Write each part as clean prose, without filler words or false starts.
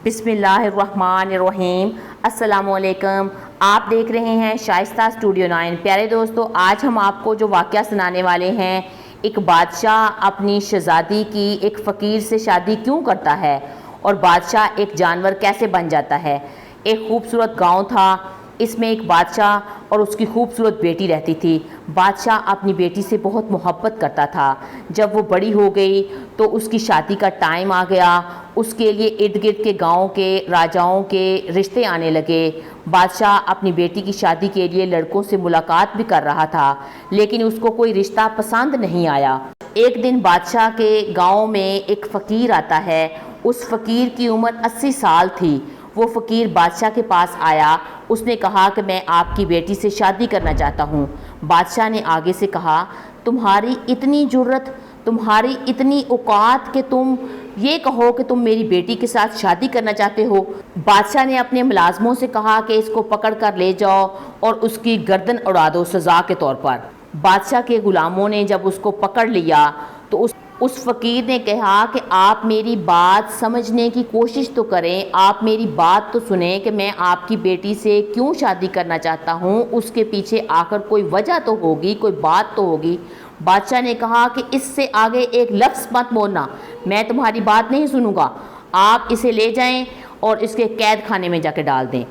بسم اللہ الرحمن الرحیم۔ السلام علیکم، آپ دیکھ رہے ہیں شائستہ اسٹوڈیو 9۔ پیارے دوستو، آج ہم آپ کو جو واقعہ سنانے والے ہیں، ایک بادشاہ اپنی شہزادی کی ایک فقیر سے شادی کیوں کرتا ہے اور بادشاہ ایک جانور کیسے بن جاتا ہے۔ ایک خوبصورت گاؤں تھا، اس میں ایک بادشاہ اور اس کی خوبصورت بیٹی رہتی تھی۔ بادشاہ اپنی بیٹی سے بہت محبت کرتا تھا۔ جب وہ بڑی ہو گئی تو اس کی شادی کا ٹائم آ گیا۔ اس کے لیے ارد گرد کے گاؤں کے راجاؤں کے رشتے آنے لگے۔ بادشاہ اپنی بیٹی کی شادی کے لیے لڑکوں سے ملاقات بھی کر رہا تھا، لیکن اس کو کوئی رشتہ پسند نہیں آیا۔ ایک دن بادشاہ کے گاؤں میں ایک فقیر آتا ہے۔ اس فقیر کی عمر 80 سال تھی۔ وہ فقیر بادشاہ کے پاس آیا۔ اس نے کہا کہ میں آپ کی بیٹی سے شادی کرنا چاہتا ہوں۔ بادشاہ نے آگے سے کہا، تمہاری اتنی جرت، تمہاری اتنی اوقات کہ تم یہ کہو کہ تم میری بیٹی کے ساتھ شادی کرنا چاہتے ہو۔ بادشاہ نے اپنے ملازموں سے کہا کہ اس کو پکڑ کر لے جاؤ اور اس کی گردن اڑا دو سزا کے طور پر۔ بادشاہ کے غلاموں نے جب اس کو پکڑ لیا تو اس فقیر نے کہا کہ آپ میری بات سمجھنے کی کوشش تو کریں، آپ میری بات تو سنیں کہ میں آپ کی بیٹی سے کیوں شادی کرنا چاہتا ہوں، اس کے پیچھے آخر کوئی وجہ تو ہوگی، کوئی بات تو ہوگی۔ بادشاہ نے کہا کہ اس سے آگے ایک لفظ مت بولنا، میں تمہاری بات نہیں سنوں گا، آپ اسے لے جائیں اور اس کے قید خانے میں جا کے ڈال دیں۔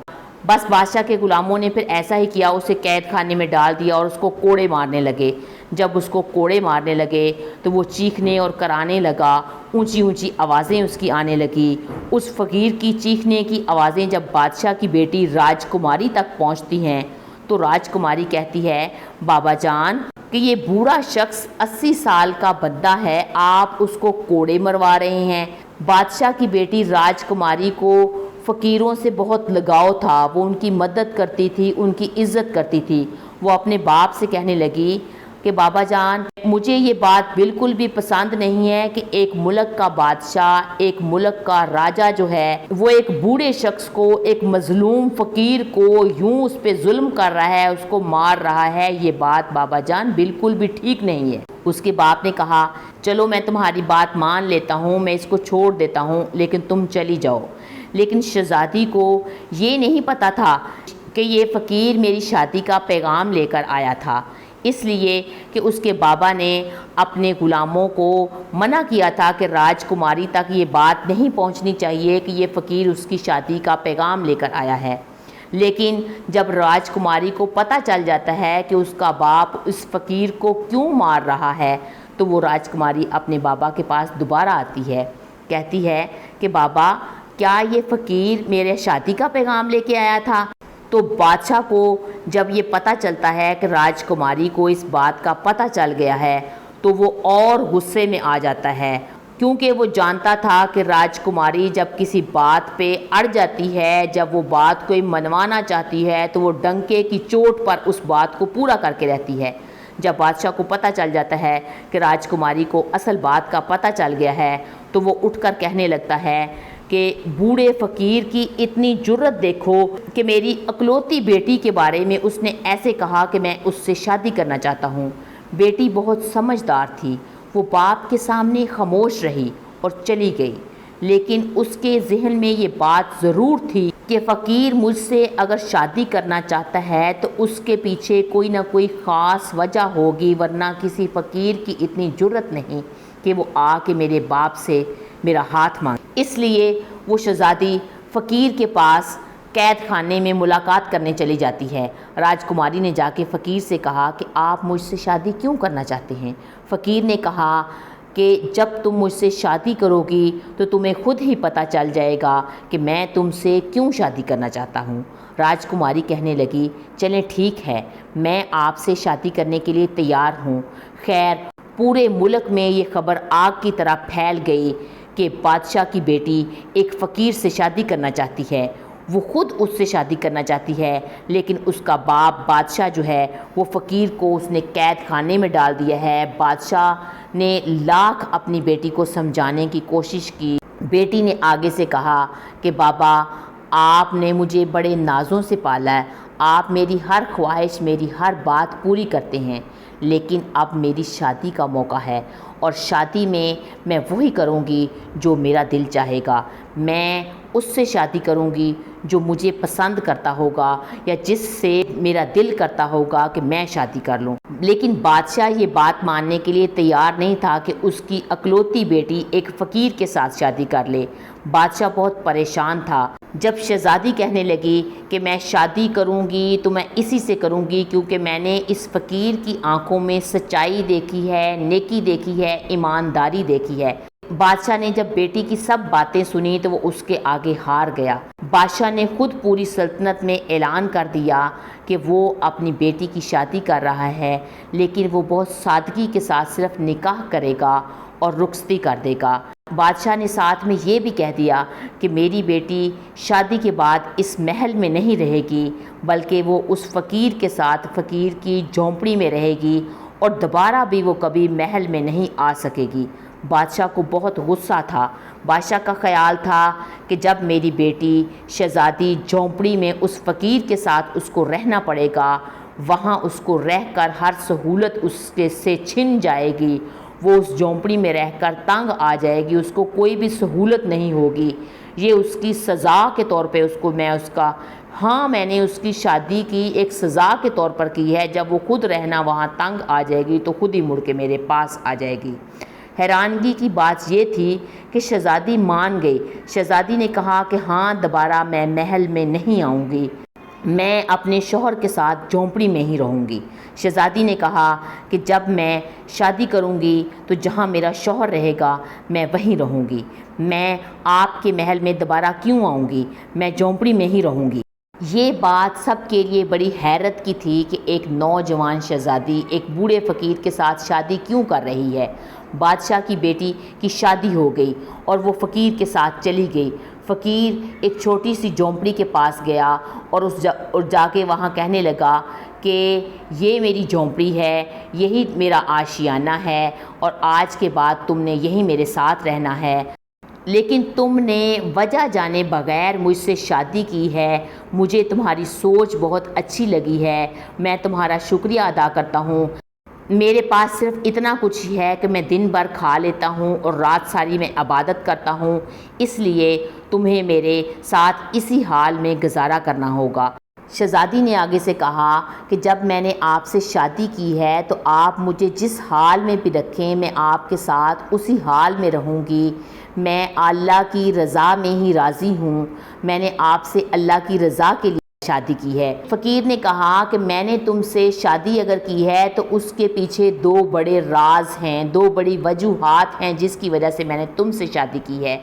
بس بادشاہ کے غلاموں نے پھر ایسا ہی کیا، اسے قید خانے میں ڈال دیا اور اس کو کوڑے مارنے لگے۔ جب اس کو کوڑے مارنے لگے تو وہ چیخنے اور کرانے لگا، اونچی اونچی آوازیں اس کی آنے لگی۔ اس فقیر کی چیخنے کی آوازیں جب بادشاہ کی بیٹی راجکماری تک پہنچتی ہیں تو راجکماری کہتی ہے، بابا جان کہ یہ بوڑھا شخص 80 سال کا بندہ ہے، آپ اس کو کوڑے مروا رہے ہیں۔ بادشاہ کی بیٹی راجکماری کو فقیروں سے بہت لگاؤ تھا، وہ ان کی مدد کرتی تھی، ان کی عزت کرتی تھی۔ وہ اپنے باپ سے کہنے لگی کہ بابا جان، مجھے یہ بات بالکل بھی پسند نہیں ہے کہ ایک ملک کا بادشاہ، ایک ملک کا راجہ جو ہے وہ ایک بوڑھے شخص کو، ایک مظلوم فقیر کو یوں اس پہ ظلم کر رہا ہے، اس کو مار رہا ہے۔ یہ بات بابا جان بالکل بھی ٹھیک نہیں ہے۔ اس کے باپ نے کہا، چلو میں تمہاری بات مان لیتا ہوں، میں اس کو چھوڑ دیتا ہوں، لیکن تم چلی جاؤ۔ لیکن شہزادی کو یہ نہیں پتا تھا کہ یہ فقیر میری شادی کا پیغام لے کر آیا تھا، اس لیے کہ اس کے بابا نے اپنے غلاموں کو منع کیا تھا کہ راجکماری تک یہ بات نہیں پہنچنی چاہیے کہ یہ فقیر اس کی شادی کا پیغام لے کر آیا ہے۔ لیکن جب راجکماری کو پتہ چل جاتا ہے کہ اس کا باپ اس فقیر کو کیوں مار رہا ہے تو وہ راجکماری اپنے بابا کے پاس دوبارہ آتی ہے، کہتی ہے کہ بابا کیا یہ فقیر میرے شادی کا پیغام لے کے آیا تھا؟ تو بادشاہ کو جب یہ پتہ چلتا ہے کہ راجکماری کو اس بات کا پتہ چل گیا ہے تو وہ اور غصے میں آ جاتا ہے، کیونکہ وہ جانتا تھا کہ راجکماری جب کسی بات پہ اڑ جاتی ہے، جب وہ بات کوئی منوانا چاہتی ہے تو وہ ڈنکے کی چوٹ پر اس بات کو پورا کر کے رہتی ہے۔ جب بادشاہ کو پتہ چل جاتا ہے کہ راجکماری کو اصل بات کا پتہ چل گیا ہے تو وہ اٹھ کر کہنے لگتا ہے کہ بوڑھے فقیر کی اتنی جرت دیکھو کہ میری اکلوتی بیٹی کے بارے میں اس نے ایسے کہا کہ میں اس سے شادی کرنا چاہتا ہوں۔ بیٹی بہت سمجھدار تھی، وہ باپ کے سامنے خاموش رہی اور چلی گئی، لیکن اس کے ذہن میں یہ بات ضرور تھی کہ فقیر مجھ سے اگر شادی کرنا چاہتا ہے تو اس کے پیچھے کوئی نہ کوئی خاص وجہ ہوگی، ورنہ کسی فقیر کی اتنی جرت نہیں کہ وہ آ کے میرے باپ سے میرا ہاتھ مانگے۔ اس لیے وہ شہزادی فقیر کے پاس قید خانے میں ملاقات کرنے چلی جاتی ہے۔ راجکماری نے جا کے فقیر سے کہا کہ آپ مجھ سے شادی کیوں کرنا چاہتے ہیں؟ فقیر نے کہا کہ جب تم مجھ سے شادی کرو گی تو تمہیں خود ہی پتہ چل جائے گا کہ میں تم سے کیوں شادی کرنا چاہتا ہوں۔ راجکماری کہنے لگی، چلیں ٹھیک ہے، میں آپ سے شادی کرنے کے لیے تیار ہوں۔ خیر پورے ملک میں یہ خبر آگ کی طرح پھیل گئی کہ بادشاہ کی بیٹی ایک فقیر سے شادی کرنا چاہتی ہے۔ وہ خود اس سے شادی کرنا چاہتی ہے، لیکن اس کا باپ بادشاہ جو ہے وہ فقیر کو اس نے قید خانے میں ڈال دیا ہے۔ بادشاہ نے لاکھ اپنی بیٹی کو سمجھانے کی کوشش کی۔ بیٹی نے آگے سے کہا کہ بابا آپ نے مجھے بڑے نازوں سے پالا ہے، آپ میری ہر خواہش، میری ہر بات پوری کرتے ہیں، لیکن اب میری شادی کا موقع ہے اور شادی میں وہی کروں گی جو میرا دل چاہے گا۔ میں اس سے شادی کروں گی جو مجھے پسند کرتا ہوگا یا جس سے میرا دل کرتا ہوگا کہ میں شادی کر لوں۔ لیکن بادشاہ یہ بات ماننے کے لیے تیار نہیں تھا کہ اس کی اکلوتی بیٹی ایک فقیر کے ساتھ شادی کر لے۔ بادشاہ بہت پریشان تھا۔ جب شہزادی کہنے لگی کہ میں شادی کروں گی تو میں اسی سے کروں گی کیونکہ میں نے اس فقیر کی آنکھوں میں سچائی دیکھی ہے، نیکی دیکھی ہے، ایمانداری دیکھی ہے۔ بادشاہ نے جب بیٹی کی سب باتیں سنی تو وہ اس کے آگے ہار گیا۔ بادشاہ نے خود پوری سلطنت میں اعلان کر دیا کہ وہ اپنی بیٹی کی شادی کر رہا ہے، لیکن وہ بہت سادگی کے ساتھ صرف نکاح کرے گا اور رخصتی کر دے گا۔ بادشاہ نے ساتھ میں یہ بھی کہہ دیا کہ میری بیٹی شادی کے بعد اس محل میں نہیں رہے گی، بلکہ وہ اس فقیر کے ساتھ فقیر کی جھونپڑی میں رہے گی اور دوبارہ بھی وہ کبھی محل میں نہیں آ سکے گی۔ بادشاہ کو بہت غصہ تھا۔ بادشاہ کا خیال تھا کہ جب میری بیٹی شہزادی جھونپڑی میں اس فقیر کے ساتھ اس کو رہنا پڑے گا، وہاں اس کو رہ کر ہر سہولت اس کے سے چھن جائے گی، وہ اس جھونپڑی میں رہ کر تنگ آ جائے گی، اس کو کوئی بھی سہولت نہیں ہوگی۔ یہ اس کی سزا کے طور پہ میں نے اس کی شادی کی ایک سزا کے طور پر کی ہے۔ جب وہ خود رہنا وہاں تنگ آ جائے گی تو خود ہی مڑ کے میرے پاس آ جائے گی۔ حیرانگی کی بات یہ تھی کہ شہزادی مان گئی۔ شہزادی نے کہا کہ ہاں، دوبارہ میں محل میں نہیں آؤں گی، میں اپنے شوہر کے ساتھ جھونپڑی میں ہی رہوں گی۔ شہزادی نے کہا کہ جب میں شادی کروں گی تو جہاں میرا شوہر رہے گا میں وہیں رہوں گی، میں آپ کے محل میں دوبارہ کیوں آؤں گی، میں جھونپڑی میں ہی رہوں گی۔ یہ بات سب کے لیے بڑی حیرت کی تھی کہ ایک نوجوان شہزادی ایک بوڑھے فقیر کے ساتھ شادی کیوں کر رہی ہے۔ بادشاہ کی بیٹی کی شادی ہو گئی اور وہ فقیر کے ساتھ چلی گئی۔ فقیر ایک چھوٹی سی جھونپڑی کے پاس گیا اور جا کے وہاں کہنے لگا کہ یہ میری جھونپڑی ہے، یہی میرا آشیانہ ہے اور آج کے بعد تم نے یہی میرے ساتھ رہنا ہے، لیکن تم نے وجہ جانے بغیر مجھ سے شادی کی ہے۔ مجھے تمہاری سوچ بہت اچھی لگی ہے، میں تمہارا شکریہ ادا کرتا ہوں۔ میرے پاس صرف اتنا کچھ ہی ہے کہ میں دن بھر کھا لیتا ہوں اور رات ساری میں عبادت کرتا ہوں، اس لیے تمہیں میرے ساتھ اسی حال میں گزارا کرنا ہوگا۔ شہزادی نے آگے سے کہا کہ جب میں نے آپ سے شادی کی ہے تو آپ مجھے جس حال میں بھی رکھیں میں آپ کے ساتھ اسی حال میں رہوں گی۔ میں اللہ کی رضا میں ہی راضی ہوں، میں نے آپ سے اللہ کی رضا کے لیے شادی کی ہے۔ فقیر نے کہا کہ میں نے تم سے شادی اگر کی ہے تو اس کے پیچھے دو بڑے راز ہیں، دو بڑی وجوہات ہیں جس کی وجہ سے میں نے تم سے شادی کی ہے۔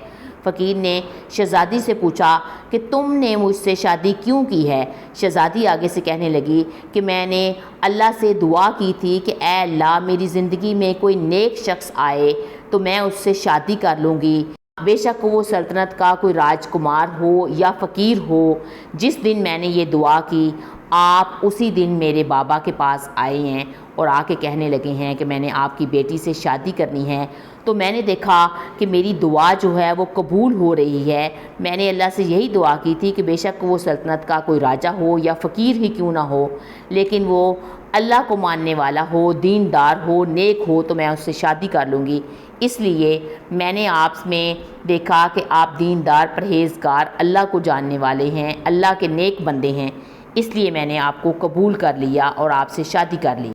فقیر نے شہزادی سے پوچھا کہ تم نے مجھ سے شادی کیوں کی ہے؟ شہزادی آگے سے کہنے لگی کہ میں نے اللہ سے دعا کی تھی کہ اے اللہ، میری زندگی میں کوئی نیک شخص آئے تو میں اس سے شادی کر لوں گی، بے شک وہ سلطنت کا کوئی راجکمار ہو یا فقیر ہو۔ جس دن میں نے یہ دعا کی آپ اسی دن میرے بابا کے پاس آئے ہیں اور آ کے کہنے لگے ہیں کہ میں نے آپ کی بیٹی سے شادی کرنی ہے، تو میں نے دیکھا کہ میری دعا جو ہے وہ قبول ہو رہی ہے۔ میں نے اللہ سے یہی دعا کی تھی کہ بے شک وہ سلطنت کا کوئی راجہ ہو یا فقیر ہی کیوں نہ ہو، لیکن وہ اللہ کو ماننے والا ہو، دیندار ہو، نیک ہو تو میں اس سے شادی کر لوں گی۔ اس لیے میں نے آپ میں دیکھا کہ آپ دیندار، پرہیزگار، اللہ کو جاننے والے ہیں، اللہ کے نیک بندے ہیں، اس لیے میں نے آپ کو قبول کر لیا اور آپ سے شادی کر لی۔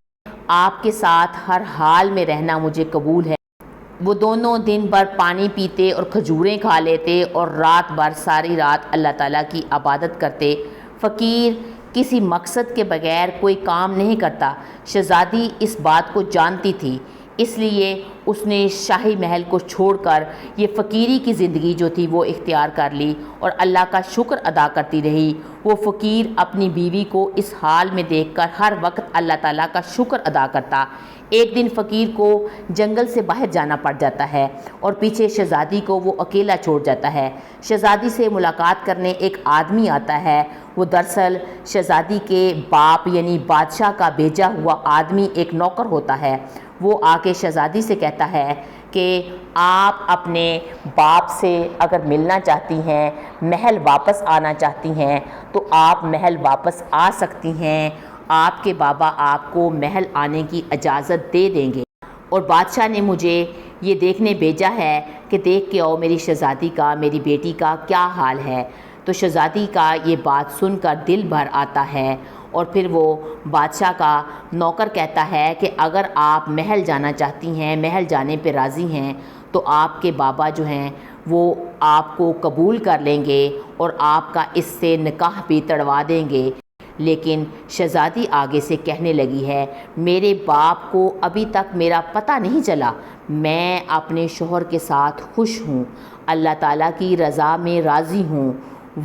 آپ کے ساتھ ہر حال میں رہنا مجھے قبول ہے۔ وہ دونوں دن بھر پانی پیتے اور کھجوریں کھا لیتے اور رات بھر ساری رات اللہ تعالیٰ کی عبادت کرتے۔ فقیر کسی مقصد کے بغیر کوئی کام نہیں کرتا۔ شہزادی اس بات کو جانتی تھی، اس لیے اس نے شاہی محل کو چھوڑ کر یہ فقیری کی زندگی جو تھی وہ اختیار کر لی اور اللہ کا شکر ادا کرتی رہی۔ وہ فقیر اپنی بیوی کو اس حال میں دیکھ کر ہر وقت اللہ تعالیٰ کا شکر ادا کرتا۔ ایک دن فقیر کو جنگل سے باہر جانا پڑ جاتا ہے اور پیچھے شہزادی کو وہ اکیلا چھوڑ جاتا ہے۔ شہزادی سے ملاقات کرنے ایک آدمی آتا ہے، وہ دراصل شہزادی کے باپ یعنی بادشاہ کا بھیجا ہوا آدمی ایک نوکر ہوتا ہے۔ وہ آ کے شہزادی سے کہتا ہے کہ آپ اپنے باپ سے اگر ملنا چاہتی ہیں، محل واپس آنا چاہتی ہیں تو آپ محل واپس آ سکتی ہیں، آپ کے بابا آپ کو محل آنے کی اجازت دے دیں گے۔ اور بادشاہ نے مجھے یہ دیکھنے بھیجا ہے کہ دیکھ کے آؤ میری شہزادی کا، میری بیٹی کا کیا حال ہے۔ تو شہزادی کا یہ بات سن کر دل بھر آتا ہے اور پھر وہ بادشاہ کا نوکر کہتا ہے کہ اگر آپ محل جانا چاہتی ہیں، محل جانے پہ راضی ہیں تو آپ کے بابا جو ہیں وہ آپ کو قبول کر لیں گے اور آپ کا اس سے نکاح بھی تڑوا دیں گے۔ لیکن شہزادی آگے سے کہنے لگی ہے میرے باپ کو ابھی تک میرا پتہ نہیں چلا، میں اپنے شوہر کے ساتھ خوش ہوں، اللہ تعالیٰ کی رضا میں راضی ہوں۔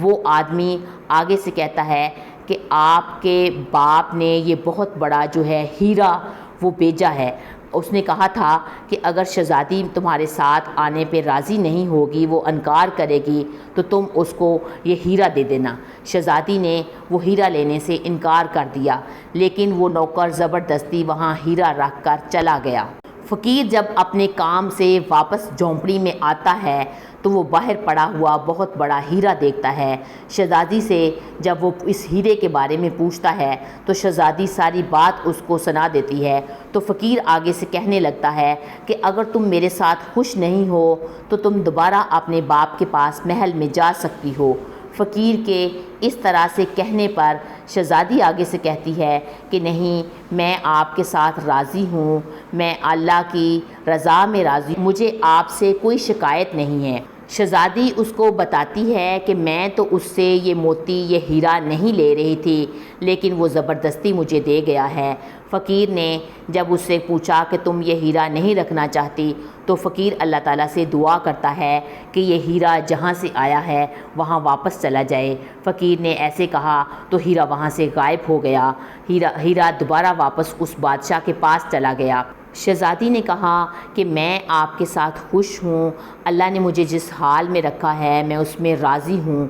وہ آدمی آگے سے کہتا ہے کہ آپ کے باپ نے یہ بہت بڑا جو ہے ہیرا وہ بھیجا ہے، اس نے کہا تھا کہ اگر شہزادی تمہارے ساتھ آنے پہ راضی نہیں ہوگی، وہ انکار کرے گی تو تم اس کو یہ ہیرا دے دینا۔ شہزادی نے وہ ہیرا لینے سے انکار کر دیا، لیکن وہ نوکر زبردستی وہاں ہیرا رکھ کر چلا گیا۔ فقیر جب اپنے کام سے واپس جھونپڑی میں آتا ہے تو وہ باہر پڑا ہوا بہت بڑا ہیرا دیکھتا ہے۔ شہزادی سے جب وہ اس ہیرے کے بارے میں پوچھتا ہے تو شہزادی ساری بات اس کو سنا دیتی ہے۔ تو فقیر آگے سے کہنے لگتا ہے کہ اگر تم میرے ساتھ خوش نہیں ہو تو تم دوبارہ اپنے باپ کے پاس محل میں جا سکتی ہو۔ فقیر کے اس طرح سے کہنے پر شہزادی آگے سے کہتی ہے کہ نہیں، میں آپ کے ساتھ راضی ہوں، میں اللہ کی رضا میں راضی ہوں، مجھے آپ سے کوئی شکایت نہیں ہے۔ شہزادی اس کو بتاتی ہے کہ میں تو اس سے یہ موتی یہ ہیرا نہیں لے رہی تھی، لیکن وہ زبردستی مجھے دے گیا ہے۔ فقیر نے جب اس سے پوچھا کہ تم یہ ہیرا نہیں رکھنا چاہتی تو فقیر اللہ تعالیٰ سے دعا کرتا ہے کہ یہ ہیرا جہاں سے آیا ہے وہاں واپس چلا جائے۔ فقیر نے ایسے کہا تو ہیرا وہاں سے غائب ہو گیا۔ ہیرا دوبارہ واپس اس بادشاہ کے پاس چلا گیا۔ شہزادی نے کہا کہ میں آپ کے ساتھ خوش ہوں، اللہ نے مجھے جس حال میں رکھا ہے میں اس میں راضی ہوں۔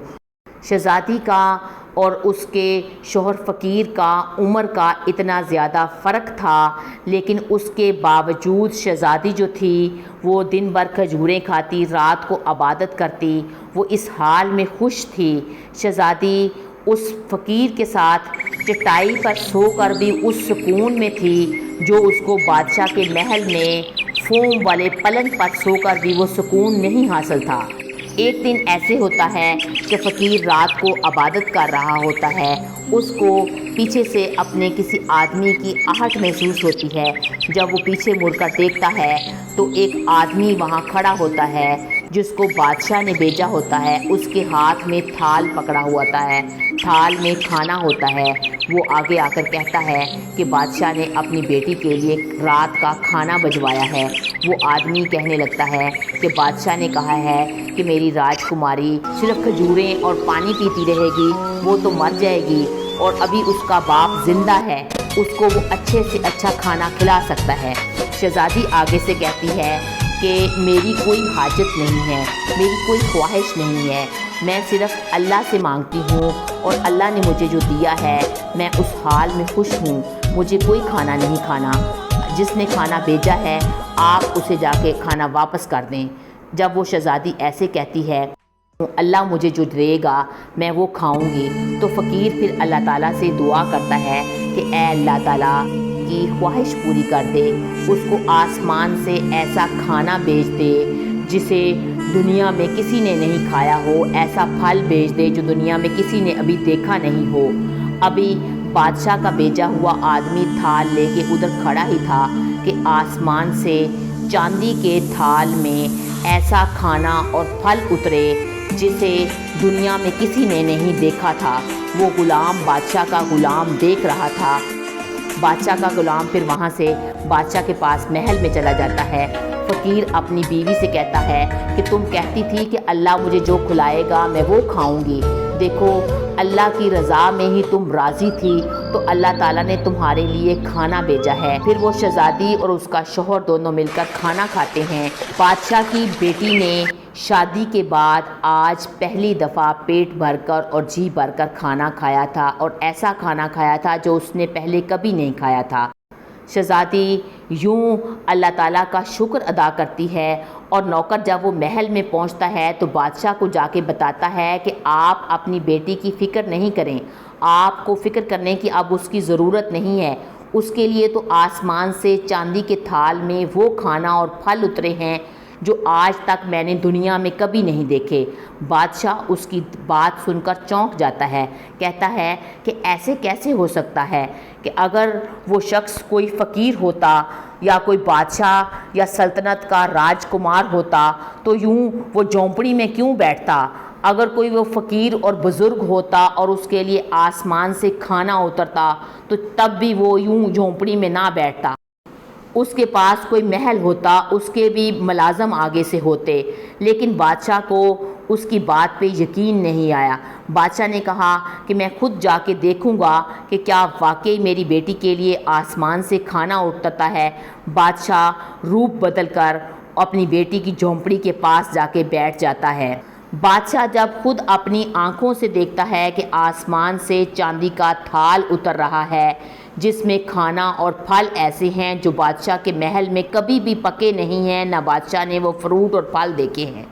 شہزادی کا اور اس کے شوہر فقیر کا عمر کا اتنا زیادہ فرق تھا، لیکن اس کے باوجود شہزادی جو تھی وہ دن بھر کھجوریں کھاتی، رات کو عبادت کرتی، وہ اس حال میں خوش تھی۔ شہزادی اس فقیر کے ساتھ چٹائی پر سو کر بھی اس سکون میں تھی جو اس کو بادشاہ کے محل میں فوم والے پلنگ پر سو کر بھی وہ سکون نہیں حاصل تھا۔ ایک دن ایسے ہوتا ہے کہ فقیر رات کو عبادت کر رہا ہوتا ہے، اس کو پیچھے سے اپنے کسی آدمی کی آہٹ محسوس ہوتی ہے۔ جب وہ پیچھے مڑ کر دیکھتا ہے تو ایک آدمی وہاں کھڑا ہوتا ہے جس کو بادشاہ نے بھیجا ہوتا ہے، اس کے ہاتھ میں تھال پکڑا ہوتا ہے، تھال میں کھانا ہوتا ہے۔ وہ آگے آ کر کہتا ہے کہ بادشاہ نے اپنی بیٹی کے لیے رات کا کھانا بھجوایا ہے۔ وہ آدمی کہنے لگتا ہے کہ بادشاہ نے کہا ہے کہ میری راجکماری صرف کھجوریں اور پانی پیتی رہے گی، وہ تو مر جائے گی، اور ابھی اس کا باپ زندہ ہے، اس کو وہ اچھے سے اچھا کھانا کھلا سکتا ہے۔ شہزادی آگے سے کہتی ہے کہ میری کوئی حاجت نہیں ہے، میری کوئی خواہش نہیں ہے، میں صرف اللہ سے مانگتی ہوں اور اللہ نے مجھے جو دیا ہے میں اس حال میں خوش ہوں، مجھے کوئی کھانا نہیں کھانا، جس نے کھانا بھیجا ہے آپ اسے جا کے کھانا واپس کر دیں۔ جب وہ شہزادی ایسے کہتی ہے اللہ مجھے جو دے گا میں وہ کھاؤں گی، تو فقیر پھر اللہ تعالیٰ سے دعا کرتا ہے کہ اے اللہ تعالیٰ کی خواہش پوری کر دے، اس کو آسمان سے ایسا کھانا بھیج دے جسے دنیا میں کسی نے نہیں کھایا ہو، ایسا پھل بھیج دے جو دنیا میں کسی نے ابھی دیکھا نہیں ہو۔ ابھی بادشاہ کا بھیجا ہوا آدمی تھال لے کے ادھر کھڑا ہی تھا کہ آسمان سے چاندی کے تھال میں ایسا کھانا اور پھل اترے جسے دنیا میں کسی نے نہیں دیکھا تھا۔ وہ غلام بادشاہ کا غلام دیکھ رہا تھا۔ بادشاہ کا غلام پھر وہاں سے بادشاہ کے پاس محل میں چلا جاتا ہے۔ فقیر اپنی بیوی سے کہتا ہے کہ تم کہتی تھی کہ اللہ مجھے جو کھلائے گا میں وہ کھاؤں گی، دیکھو اللہ کی رضا میں ہی تم راضی تھی تو اللہ تعالیٰ نے تمہارے لیے کھانا بھیجا ہے۔ پھر وہ شہزادی اور اس کا شوہر دونوں مل کر کھانا کھاتے ہیں۔ بادشاہ کی بیٹی نے شادی کے بعد آج پہلی دفعہ پیٹ بھر کر اور جی بھر کر کھانا کھایا تھا، اور ایسا کھانا کھایا تھا جو اس نے پہلے کبھی نہیں کھایا تھا۔ شہزادی یوں اللہ تعالیٰ کا شکر ادا کرتی ہے، اور نوکر جب وہ محل میں پہنچتا ہے تو بادشاہ کو جا کے بتاتا ہے کہ آپ اپنی بیٹی کی فکر نہیں کریں، آپ کو فکر کرنے کی اب اس کی ضرورت نہیں ہے، اس کے لیے تو آسمان سے چاندی کے تھال میں وہ کھانا اور پھل اترے ہیں جو آج تک میں نے دنیا میں کبھی نہیں دیکھے۔ بادشاہ اس کی بات سن کر چونک جاتا ہے، کہتا ہے کہ ایسے کیسے ہو سکتا ہے کہ اگر وہ شخص کوئی فقیر ہوتا یا کوئی بادشاہ یا سلطنت کا راج کمار ہوتا تو یوں وہ جھونپڑی میں کیوں بیٹھتا؟ اگر کوئی وہ فقیر اور بزرگ ہوتا اور اس کے لیے آسمان سے کھانا اترتا تو تب بھی وہ یوں جھونپڑی میں نہ بیٹھتا۔ اس کے پاس کوئی محل ہوتا، اس کے بھی ملازم آگے سے ہوتے، لیکن بادشاہ کو اس کی بات پہ یقین نہیں آیا۔ بادشاہ نے کہا کہ میں خود جا کے دیکھوں گا کہ کیا واقعی میری بیٹی کے لیے آسمان سے کھانا اترتا ہے۔ بادشاہ روپ بدل کر اپنی بیٹی کی جھونپڑی کے پاس جا کے بیٹھ جاتا ہے۔ بادشاہ جب خود اپنی آنکھوں سے دیکھتا ہے کہ آسمان سے چاندی کا تھال اتر رہا ہے جس میں کھانا اور پھل ایسے ہیں جو بادشاہ کے محل میں کبھی بھی پکے نہیں ہیں، نہ بادشاہ نے وہ فروٹ اور پھل دیکھے ہیں۔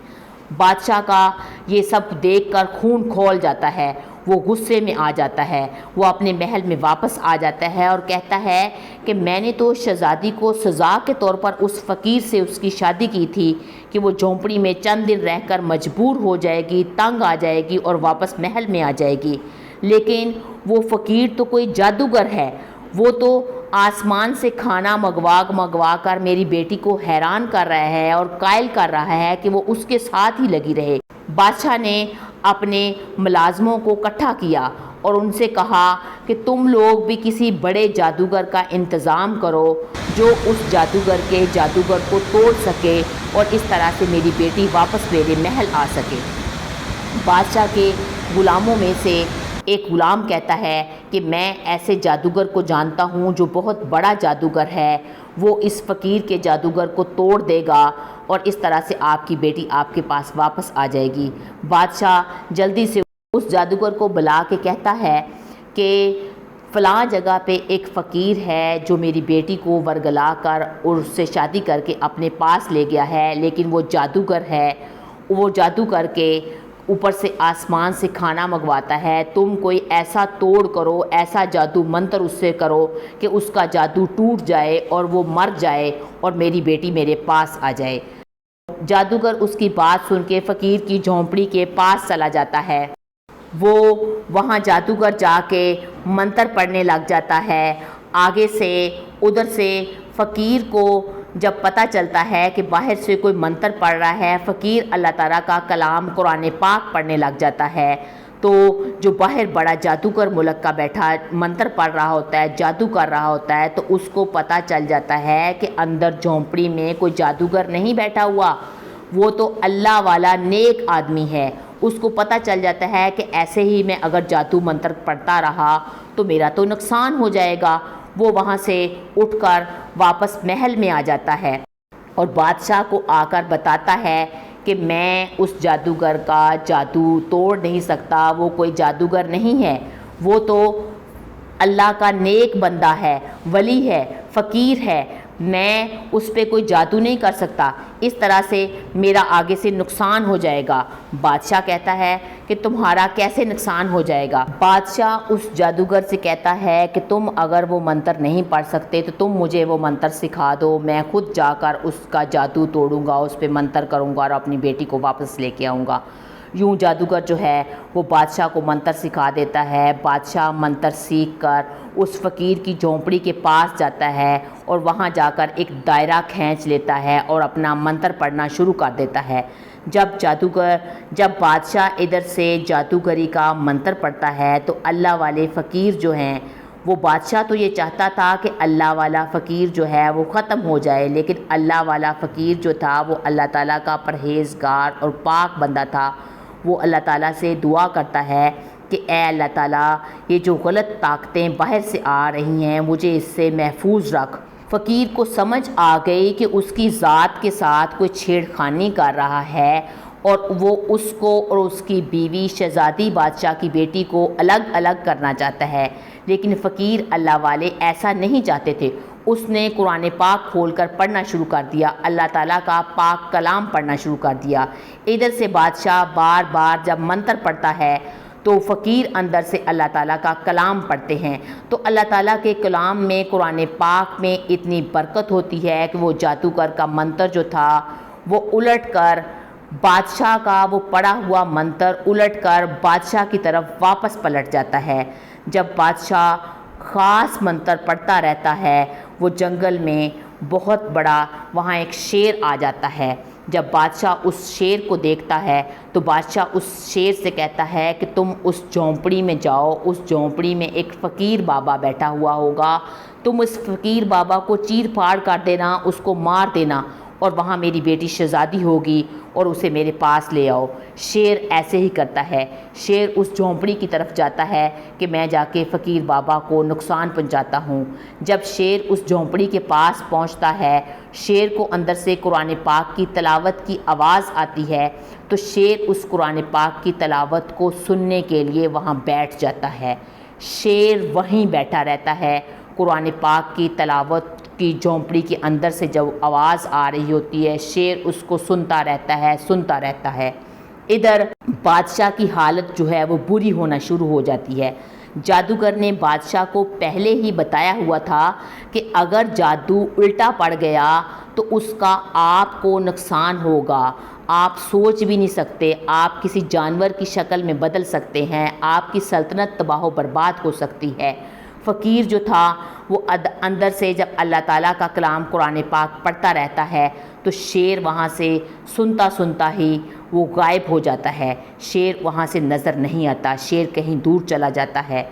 بادشاہ کا یہ سب دیکھ کر خون کھول جاتا ہے، وہ غصے میں آ جاتا ہے، وہ اپنے محل میں واپس آ جاتا ہے اور کہتا ہے کہ میں نے تو شہزادی کو سزا کے طور پر اس فقیر سے اس کی شادی کی تھی کہ وہ جھونپڑی میں چند دن رہ کر مجبور ہو جائے گی، تنگ آ جائے گی اور واپس محل میں آ جائے گی، لیکن وہ فقیر تو کوئی جادوگر ہے، وہ تو آسمان سے کھانا منگوا کر میری بیٹی کو حیران کر رہا ہے اور قائل کر رہا ہے کہ وہ اس کے ساتھ ہی لگی رہے۔ بادشاہ نے اپنے ملازموں کو اکٹھا کیا اور ان سے کہا کہ تم لوگ بھی کسی بڑے جادوگر کا انتظام کرو جو اس جادوگر کو توڑ سکے اور اس طرح سے میری بیٹی واپس میرے محل آ سکے۔ بادشاہ کے غلاموں میں سے ایک غلام کہتا ہے کہ میں ایسے جادوگر کو جانتا ہوں جو بہت بڑا جادوگر ہے، وہ اس فقیر کے جادوگر کو توڑ دے گا اور اس طرح سے آپ کی بیٹی آپ کے پاس واپس آ جائے گی۔ بادشاہ جلدی سے اس جادوگر کو بلا کے کہتا ہے کہ فلاں جگہ پہ ایک فقیر ہے جو میری بیٹی کو ورگلا کر اور اس سے شادی کر کے اپنے پاس لے گیا ہے، لیکن وہ جادوگر ہے، وہ جادو کر کے اوپر سے آسمان سے کھانا منگواتا ہے، تم کوئی ایسا توڑ کرو، ایسا جادو منتر اس سے کرو کہ اس کا جادو ٹوٹ جائے اور وہ مر جائے اور میری بیٹی میرے پاس آ جائے۔ جادوگر اس کی بات سن کے فقیر کی جھونپڑی کے پاس چلا جاتا ہے، وہ وہاں جادوگر جا کے منتر پڑھنے لگ جاتا ہے۔ آگے سے ادھر سے فقیر کو جب پتہ چلتا ہے کہ باہر سے کوئی منتر پڑھ رہا ہے، فقیر اللہ تعالیٰ کا کلام قرآن پاک پڑھنے لگ جاتا ہے، تو جو باہر بڑا جادوگر ملک کا بیٹھا منتر پڑھ رہا ہوتا ہے، جادو کر رہا ہوتا ہے، تو اس کو پتہ چل جاتا ہے کہ اندر جھونپڑی میں کوئی جادوگر نہیں بیٹھا ہوا، وہ تو اللہ والا نیک آدمی ہے۔ اس کو پتہ چل جاتا ہے کہ ایسے ہی میں اگر جادو منتر پڑھتا رہا تو میرا تو نقصان ہو جائے گا۔ وہ وہاں سے اٹھ کر واپس محل میں آ جاتا ہے اور بادشاہ کو آ کر بتاتا ہے کہ میں اس جادوگر کا جادو توڑ نہیں سکتا، وہ کوئی جادوگر نہیں ہے، وہ تو اللہ کا نیک بندہ ہے، ولی ہے، فقیر ہے، میں اس پہ کوئی جادو نہیں کر سکتا، اس طرح سے میرا آگے سے نقصان ہو جائے گا۔ بادشاہ کہتا ہے کہ تمہارا کیسے نقصان ہو جائے گا؟ بادشاہ اس جادوگر سے کہتا ہے کہ تم اگر وہ منتر نہیں پڑھ سکتے تو تم مجھے وہ منتر سکھا دو، میں خود جا کر اس کا جادو توڑوں گا، اس پہ منتر کروں گا اور اپنی بیٹی کو واپس لے کے آؤں گا۔ یوں جادوگر جو ہے وہ بادشاہ کو منتر سکھا دیتا ہے۔ بادشاہ منتر سیکھ کر اس فقیر کی جھونپڑی کے پاس جاتا ہے اور وہاں جا کر ایک دائرہ کھینچ لیتا ہے اور اپنا منتر پڑھنا شروع کر دیتا ہے۔ جب بادشاہ ادھر سے جادوگری کا منتر پڑھتا ہے تو اللہ والے فقیر جو ہیں، وہ بادشاہ تو یہ چاہتا تھا کہ اللہ والا فقیر جو ہے وہ ختم ہو جائے، لیکن اللہ والا فقیر جو تھا وہ اللہ تعالیٰ کا پرہیزگار اور پاک بندہ تھا۔ وہ اللہ تعالیٰ سے دعا کرتا ہے کہ اے اللہ تعالیٰ، یہ جو غلط طاقتیں باہر سے آ رہی ہیں مجھے اس سے محفوظ رکھ۔ فقیر کو سمجھ آ گئی کہ اس کی ذات کے ساتھ کوئی چھیڑ خانی کر رہا ہے اور وہ اس کو اور اس کی بیوی شہزادی بادشاہ کی بیٹی کو الگ الگ کرنا چاہتا ہے، لیکن فقیر اللہ والے ایسا نہیں چاہتے تھے۔ اس نے قرآن پاک کھول کر پڑھنا شروع کر دیا، اللہ تعالیٰ کا پاک کلام پڑھنا شروع کر دیا۔ ادھر سے بادشاہ بار بار جب منتر پڑھتا ہے تو فقیر اندر سے اللہ تعالیٰ کا کلام پڑھتے ہیں، تو اللہ تعالیٰ کے کلام میں قرآن پاک میں اتنی برکت ہوتی ہے کہ وہ جادوگر کا منتر جو تھا وہ الٹ کر بادشاہ کا وہ پڑھا ہوا منتر الٹ کر بادشاہ کی طرف واپس پلٹ جاتا ہے۔ جب بادشاہ خاص منتر پڑھتا رہتا ہے، وہ جنگل میں بہت بڑا وہاں ایک شیر آ جاتا ہے۔ جب بادشاہ اس شیر کو دیکھتا ہے تو بادشاہ اس شیر سے کہتا ہے کہ تم اس جھونپڑی میں جاؤ، اس جھونپڑی میں ایک فقیر بابا بیٹھا ہوا ہوگا، تم اس فقیر بابا کو چیر پھاڑ کر دینا، اس کو مار دینا، اور وہاں میری بیٹی شہزادی ہوگی اور اسے میرے پاس لے آؤ۔ شیر ایسے ہی کرتا ہے، شیر اس جھونپڑی کی طرف جاتا ہے کہ میں جا کے فقیر بابا کو نقصان پہنچاتا ہوں۔ جب شیر اس جھونپڑی کے پاس پہنچتا ہے، شیر کو اندر سے قرآن پاک کی تلاوت کی آواز آتی ہے، تو شیر اس قرآن پاک کی تلاوت کو سننے کے لیے وہاں بیٹھ جاتا ہے۔ شیر وہیں بیٹھا رہتا ہے، قرآن پاک کی تلاوت کی جھونپڑی کے اندر سے جب آواز آ رہی ہوتی ہے، شیر اس کو سنتا رہتا ہے۔ ادھر بادشاہ کی حالت جو ہے وہ بری ہونا شروع ہو جاتی ہے۔ جادوگر نے بادشاہ کو پہلے ہی بتایا ہوا تھا کہ اگر جادو الٹا پڑ گیا تو اس کا آپ کو نقصان ہوگا، آپ سوچ بھی نہیں سکتے، آپ کسی جانور کی شکل میں بدل سکتے ہیں، آپ کی سلطنت تباہ و برباد ہو سکتی ہے۔ فقیر جو تھا وہ اندر سے جب اللہ تعالیٰ کا کلام قرآن پاک پڑھتا رہتا ہے تو شیر وہاں سے سنتا ہی وہ غائب ہو جاتا ہے، شیر وہاں سے نظر نہیں آتا، شیر کہیں دور چلا جاتا ہے۔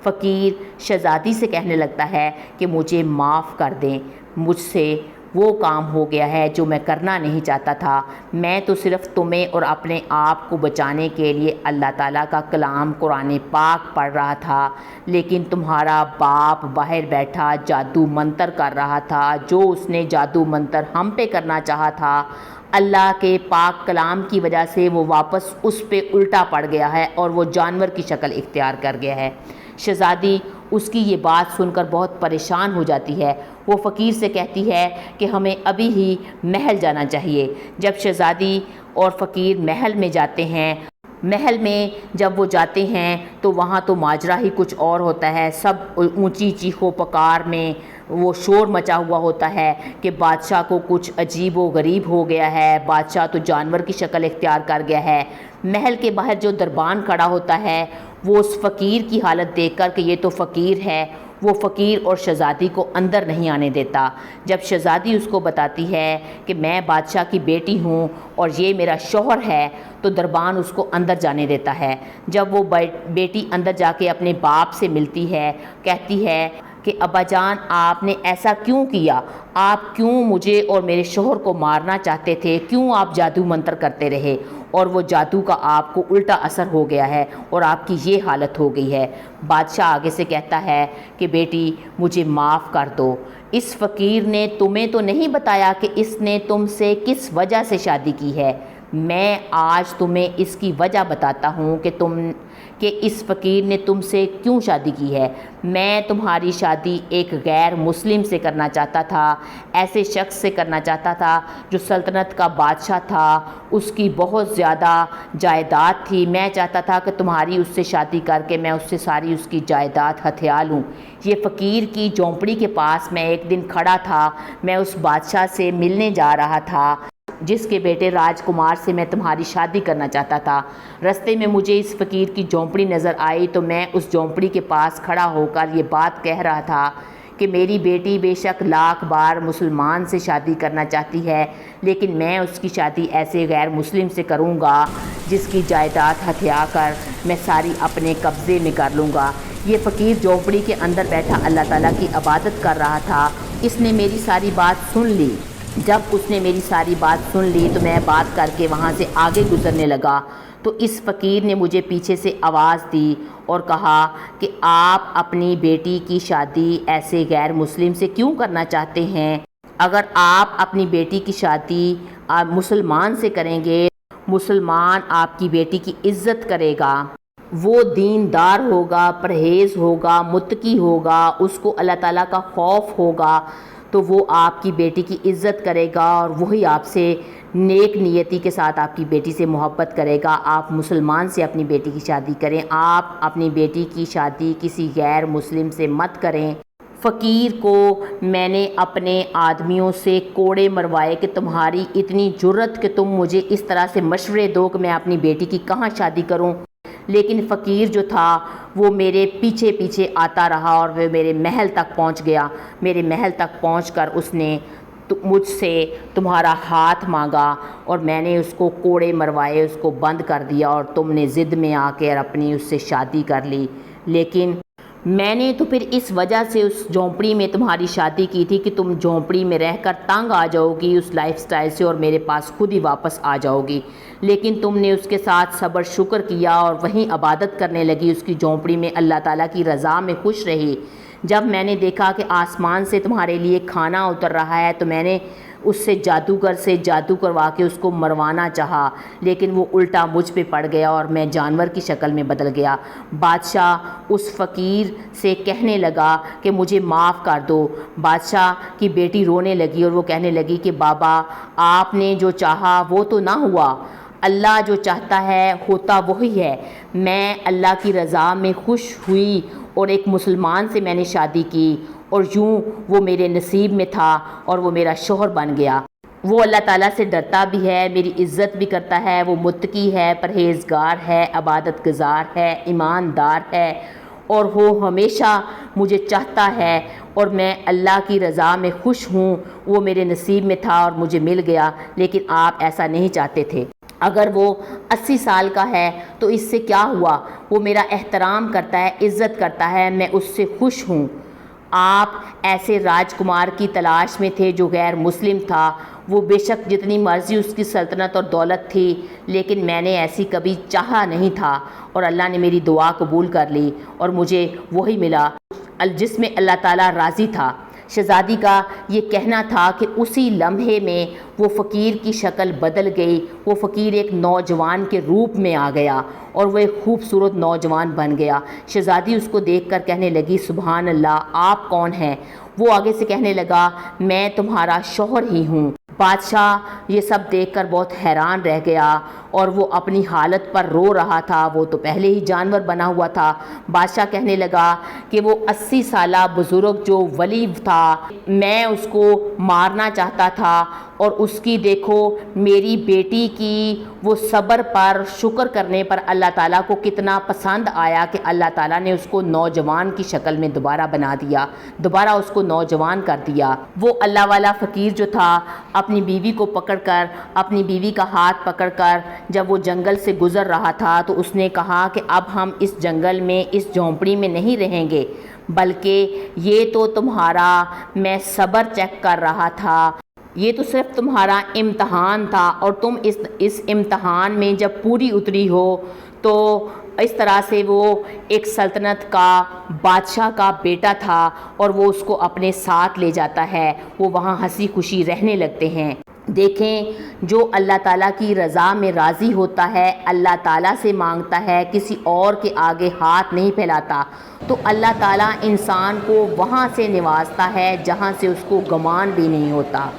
فقیر شہزادی سے کہنے لگتا ہے کہ مجھے معاف کر دیں، مجھ سے وہ کام ہو گیا ہے جو میں کرنا نہیں چاہتا تھا، میں تو صرف تمہیں اور اپنے آپ کو بچانے کے لیے اللہ تعالیٰ کا کلام قرآن پاک پڑھ رہا تھا، لیکن تمہارا باپ باہر بیٹھا جادو منتر کر رہا تھا، جو اس نے جادو منتر ہم پہ کرنا چاہا تھا، اللہ کے پاک کلام کی وجہ سے وہ واپس اس پہ الٹا پڑ گیا ہے اور وہ جانور کی شکل اختیار کر گیا ہے۔ شہزادی اس کی یہ بات سن کر بہت پریشان ہو جاتی ہے، وہ فقیر سے کہتی ہے کہ ہمیں ابھی ہی محل جانا چاہیے۔ جب شہزادی اور فقیر محل میں جاتے ہیں، محل میں جب وہ جاتے ہیں تو وہاں تو ماجرا ہی کچھ اور ہوتا ہے، سب اونچی چیخو پکار میں وہ شور مچا ہوا ہوتا ہے کہ بادشاہ کو کچھ عجیب و غریب ہو گیا ہے، بادشاہ تو جانور کی شکل اختیار کر گیا ہے۔ محل کے باہر جو دربان کھڑا ہوتا ہے وہ اس فقیر کی حالت دیکھ کر کہ یہ تو فقیر ہے، وہ فقیر اور شہزادی کو اندر نہیں آنے دیتا۔ جب شہزادی اس کو بتاتی ہے کہ میں بادشاہ کی بیٹی ہوں اور یہ میرا شوہر ہے، تو دربان اس کو اندر جانے دیتا ہے۔ جب وہ بیٹی اندر جا کے اپنے باپ سے ملتی ہے، کہتی ہے کہ ابا جان آپ نے ایسا کیوں کیا، آپ کیوں مجھے اور میرے شوہر کو مارنا چاہتے تھے، کیوں آپ جادو منتر کرتے رہے، اور وہ جادو کا آپ کو الٹا اثر ہو گیا ہے اور آپ کی یہ حالت ہو گئی ہے۔ بادشاہ آگے سے کہتا ہے کہ بیٹی مجھے معاف کر دو، اس فقیر نے تمہیں تو نہیں بتایا کہ اس نے تم سے کس وجہ سے شادی کی ہے، میں آج تمہیں اس کی وجہ بتاتا ہوں کہ اس فقیر نے تم سے کیوں شادی کی ہے۔ میں تمہاری شادی ایک غیر مسلم سے کرنا چاہتا تھا، ایسے شخص سے کرنا چاہتا تھا جو سلطنت کا بادشاہ تھا، اس کی بہت زیادہ جائیداد تھی، میں چاہتا تھا کہ تمہاری اس سے شادی کر کے میں اس سے ساری اس کی جائیداد ہتھیا لوں۔ یہ فقیر کی جھونپڑی کے پاس میں ایک دن کھڑا تھا، میں اس بادشاہ سے ملنے جا رہا تھا جس کے بیٹے راج کمار سے میں تمہاری شادی کرنا چاہتا تھا۔ رستے میں مجھے اس فقیر کی جھونپڑی نظر آئی تو میں اس جھونپڑی کے پاس کھڑا ہو کر یہ بات کہہ رہا تھا کہ میری بیٹی بے شک لاکھ بار مسلمان سے شادی کرنا چاہتی ہے، لیکن میں اس کی شادی ایسے غیر مسلم سے کروں گا جس کی جائیداد ہتھیا کر میں ساری اپنے قبضے میں کر لوں گا۔ یہ فقیر جھونپڑی کے اندر بیٹھا اللہ تعالیٰ کی عبادت کر رہا تھا، اس نے میری ساری بات سن لی۔ جب اس نے میری ساری بات سن لی تو میں بات کر کے وہاں سے آگے گزرنے لگا تو اس فقیر نے مجھے پیچھے سے آواز دی اور کہا کہ آپ اپنی بیٹی کی شادی ایسے غیر مسلم سے کیوں کرنا چاہتے ہیں؟ اگر آپ اپنی بیٹی کی شادی مسلمان سے کریں گے، مسلمان آپ کی بیٹی کی عزت کرے گا، وہ دیندار ہوگا، پرہیز ہوگا، متقی ہوگا، اس کو اللہ تعالیٰ کا خوف ہوگا، تو وہ آپ کی بیٹی کی عزت کرے گا اور وہی آپ سے نیک نیتی کے ساتھ آپ کی بیٹی سے محبت کرے گا۔ آپ مسلمان سے اپنی بیٹی کی شادی کریں، آپ اپنی بیٹی کی شادی کسی غیر مسلم سے مت کریں۔ فقیر کو میں نے اپنے آدمیوں سے کوڑے مروائے کہ تمہاری اتنی جرت کہ تم مجھے اس طرح سے مشورے دو کہ میں اپنی بیٹی کی کہاں شادی کروں، لیکن فقیر جو تھا وہ میرے پیچھے پیچھے آتا رہا اور وہ میرے محل تک پہنچ گیا۔ میرے محل تک پہنچ کر اس نے مجھ سے تمہارا ہاتھ مانگا اور میں نے اس کو کوڑے مروائے، اس کو بند کر دیا اور تم نے ضد میں آ کر اپنی اس سے شادی کر لی۔ لیکن میں نے تو پھر اس وجہ سے اس جھونپڑی میں تمہاری شادی کی تھی کہ تم جھونپڑی میں رہ کر تنگ آ جاؤ گی اس لائف سٹائل سے اور میرے پاس خود ہی واپس آ جاؤ گی، لیکن تم نے اس کے ساتھ صبر شکر کیا اور وہیں عبادت کرنے لگی اس کی جھونپڑی میں، اللہ تعالیٰ کی رضا میں خوش رہی۔ جب میں نے دیکھا کہ آسمان سے تمہارے لیے کھانا اتر رہا ہے تو میں نے اس سے جادوگر سے جادو کروا کے اس کو مروانا چاہا، لیکن وہ الٹا مجھ پہ پڑ گیا اور میں جانور کی شکل میں بدل گیا۔ بادشاہ اس فقیر سے کہنے لگا کہ مجھے معاف کر دو۔ بادشاہ کی بیٹی رونے لگی اور وہ کہنے لگی کہ بابا آپ نے جو چاہا وہ تو نہ ہوا، اللہ جو چاہتا ہے ہوتا وہی ہے۔ میں اللہ کی رضا میں خوش ہوئی اور ایک مسلمان سے میں نے شادی کی اور یوں وہ میرے نصیب میں تھا اور وہ میرا شوہر بن گیا۔ وہ اللہ تعالیٰ سے ڈرتا بھی ہے، میری عزت بھی کرتا ہے، وہ متقی ہے، پرہیزگار ہے، عبادت گزار ہے، ایماندار ہے اور وہ ہمیشہ مجھے چاہتا ہے اور میں اللہ کی رضا میں خوش ہوں۔ وہ میرے نصیب میں تھا اور مجھے مل گیا، لیکن آپ ایسا نہیں چاہتے تھے۔ اگر وہ 80 سال کا ہے تو اس سے کیا ہوا، وہ میرا احترام کرتا ہے، عزت کرتا ہے، میں اس سے خوش ہوں۔ آپ ایسے راجکمار کی تلاش میں تھے جو غیر مسلم تھا، وہ بے شک جتنی مرضی اس کی سلطنت اور دولت تھی، لیکن میں نے ایسی کبھی چاہا نہیں تھا اور اللہ نے میری دعا قبول کر لی اور مجھے وہی ملا جس میں اللہ تعالیٰ راضی تھا۔ شہزادی کا یہ کہنا تھا کہ اسی لمحے میں وہ فقیر کی شکل بدل گئی، وہ فقیر ایک نوجوان کے روپ میں آ گیا اور وہ ایک خوبصورت نوجوان بن گیا۔ شہزادی اس کو دیکھ کر کہنے لگی سبحان اللہ، آپ کون ہیں؟ وہ آگے سے کہنے لگا میں تمہارا شوہر ہی ہوں۔ بادشاہ یہ سب دیکھ کر بہت حیران رہ گیا اور وہ اپنی حالت پر رو رہا تھا، وہ تو پہلے ہی جانور بنا ہوا تھا۔ بادشاہ کہنے لگا کہ وہ 80 سالہ بزرگ جو ولی تھا، میں اس کو مارنا چاہتا تھا اور اس کی دیکھو میری بیٹی کی وہ صبر پر شکر کرنے پر اللہ تعالیٰ کو کتنا پسند آیا کہ اللہ تعالیٰ نے اس کو نوجوان کی شکل میں دوبارہ بنا دیا، دوبارہ اس کو نوجوان کر دیا۔ وہ اللہ والا فقیر جو تھا اپنی بیوی کو پکڑ کر، اپنی بیوی کا ہاتھ پکڑ کر جب وہ جنگل سے گزر رہا تھا تو اس نے کہا کہ اب ہم اس جنگل میں اس جھونپڑی میں نہیں رہیں گے، بلکہ یہ تو تمہارا میں صبر چیک کر رہا تھا، یہ تو صرف تمہارا امتحان تھا اور تم اس امتحان میں جب پوری اتری ہو تو اس طرح سے وہ ایک سلطنت کا بادشاہ کا بیٹا تھا اور وہ اس کو اپنے ساتھ لے جاتا ہے، وہ وہاں ہنسی خوشی رہنے لگتے ہیں۔ دیکھیں جو اللہ تعالیٰ کی رضا میں راضی ہوتا ہے، اللہ تعالیٰ سے مانگتا ہے، کسی اور کے آگے ہاتھ نہیں پھیلاتا، تو اللہ تعالیٰ انسان کو وہاں سے نوازتا ہے جہاں سے اس کو گمان بھی نہیں ہوتا۔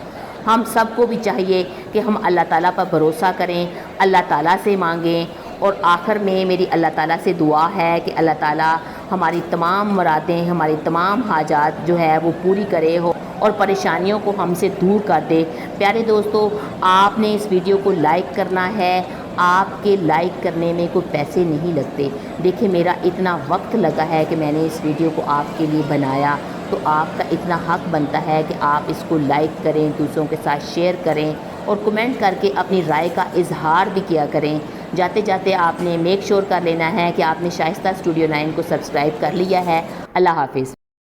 ہم سب کو بھی چاہیے کہ ہم اللہ تعالیٰ پر بھروسہ کریں، اللہ تعالیٰ سے مانگیں، اور آخر میں میری اللہ تعالیٰ سے دعا ہے کہ اللہ تعالیٰ ہماری تمام مرادیں، ہماری تمام حاجات جو ہے وہ پوری کرے ہو اور پریشانیوں کو ہم سے دور کر دے۔ پیارے دوستو، آپ نے اس ویڈیو کو لائک کرنا ہے، آپ کے لائک کرنے میں کوئی پیسے نہیں لگتے۔ دیکھیں میرا اتنا وقت لگا ہے کہ میں نے اس ویڈیو کو آپ کے لیے بنایا، تو آپ کا اتنا حق بنتا ہے کہ آپ اس کو لائک کریں، دوسروں کے ساتھ شیئر کریں اور کمنٹ کر کے اپنی رائے کا اظہار بھی کیا کریں۔ جاتے جاتے آپ نے میک شور کر لینا ہے کہ آپ نے شائستہ اسٹوڈیو 9 کو سبسکرائب کر لیا ہے۔ اللہ حافظ۔